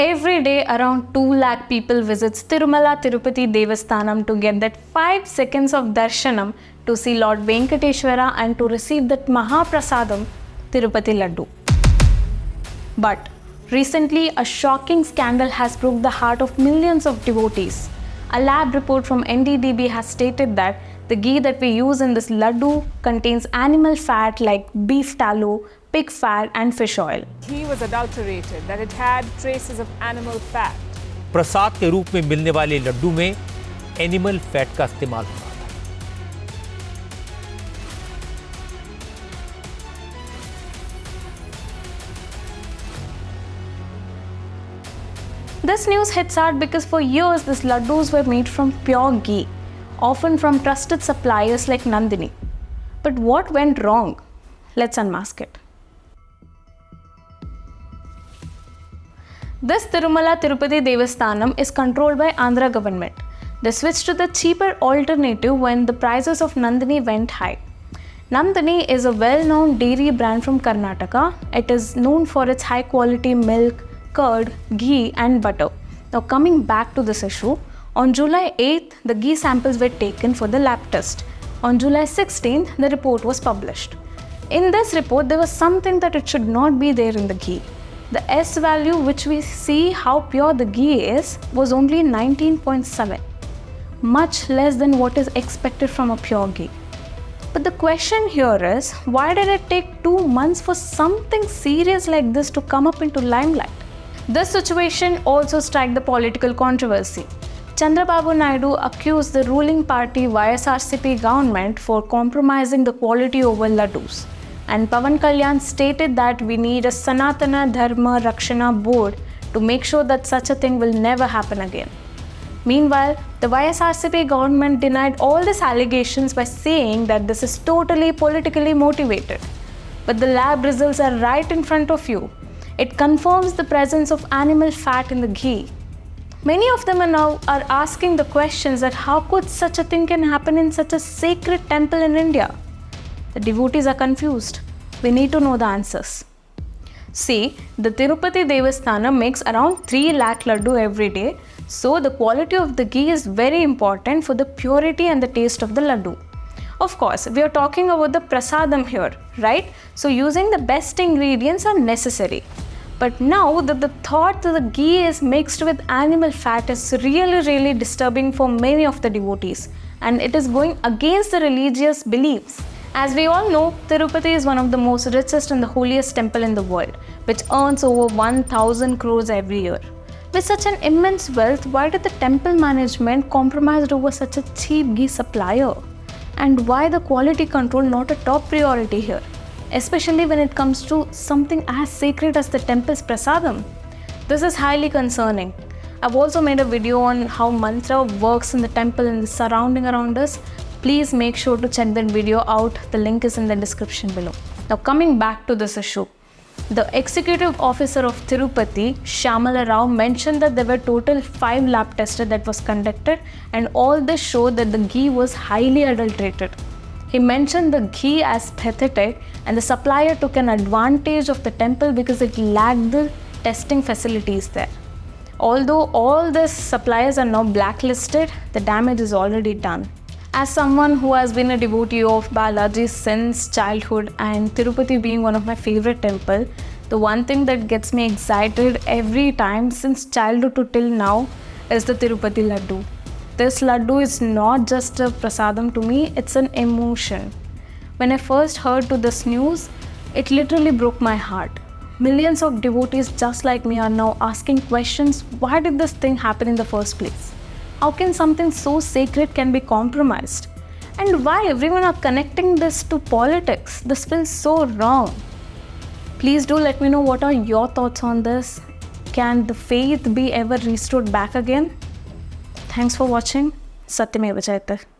Every day around 2 lakh people visits Tirumala Tirupati Devasthanam to get that 5 seconds of darshanam to see Lord Venkateshwara and to receive that Mahaprasadam Tirupati Laddu. But recently a shocking scandal has broke the heart of millions of devotees. A lab report from NDDB has stated that the ghee that we use in this laddu contains animal fat like beef tallow, pig fat and fish oil. Ghee was adulterated, that it had traces of animal fat. प्रसाद के रूप में मिलने वाले लड्डू में animal fat का इस्तेमाल होता था। This news hits hard because for years these laddus were made from pure ghee, often from trusted suppliers like Nandini. But what went wrong? Let's unmask it. This Tirumala Tirupati Devasthanam is controlled by Andhra government. They switched to the cheaper alternative when the prices of Nandini went high. Nandini is a well-known dairy brand from Karnataka. It is known for its high-quality milk, curd, ghee and butter. Now coming back to this issue, on July 8th, the ghee samples were taken for the lab test. On July 16th, the report was published. In this report, there was something that it should not be there in the ghee. The S value, which we see how pure the ghee is, was only 19.7, much less than what is expected from a pure ghee. But the question here is, why did it take 2 months for something serious like this to come up into limelight? This situation also struck the political controversy. Chandrababu Naidu accused the ruling party YSRCP government for compromising the quality over laddus. And Pawan Kalyan stated that we need a Sanatana Dharma Rakshana board to make sure that such a thing will never happen again. Meanwhile, the YSRCP government denied all these allegations by saying that this is totally politically motivated. But the lab results are right in front of you. It confirms the presence of animal fat in the ghee. Many of them are asking the questions that how could such a thing can happen in such a sacred temple in India? The devotees are confused. We need to know the answers. See, the Tirupati Devasthanam makes around 3 lakh laddu every day, so the quality of the ghee is very important for the purity and the taste of the laddu. Of course, we are talking about the prasadam here, right? So using the best ingredients are necessary. But now that the thought that the ghee is mixed with animal fat is really disturbing for many of the devotees, and it is going against the religious beliefs. As we all know, Tirupati is one of the most richest and the holiest temple in the world, which earns over 1,000 crores every year. With such an immense wealth, why did the temple management compromise over such a cheap ghee supplier? And why the quality control not a top priority here? Especially when it comes to something as sacred as the temple's prasadam. This is highly concerning. I've also made a video on how mantra works in the temple and the surrounding around us. Please make sure to check that video out. The link is in the description below. Now coming back to this issue. The executive officer of Tirupati, Shyamala Rao, mentioned that there were total 5 lab tests that was conducted and all this showed that the ghee was highly adulterated. He mentioned the ghee as pathetic and the supplier took an advantage of the temple because it lacked the testing facilities there. Although all these suppliers are now blacklisted, the damage is already done. As someone who has been a devotee of Balaji since childhood and Tirupati being one of my favorite temple, the one thing that gets me excited every time since childhood to till now is the Tirupati Laddu. This laddu is not just a prasadam to me, it's an emotion. When I first heard to this news, it literally broke my heart. Millions of devotees just like me are now asking questions, why did this thing happen in the first place? How can something so sacred can be compromised? And why everyone are connecting this to politics? This feels so wrong. Please do let me know what are your thoughts on this. Can the faith be ever restored back again? Thanks for watching. Satyameva Jayate.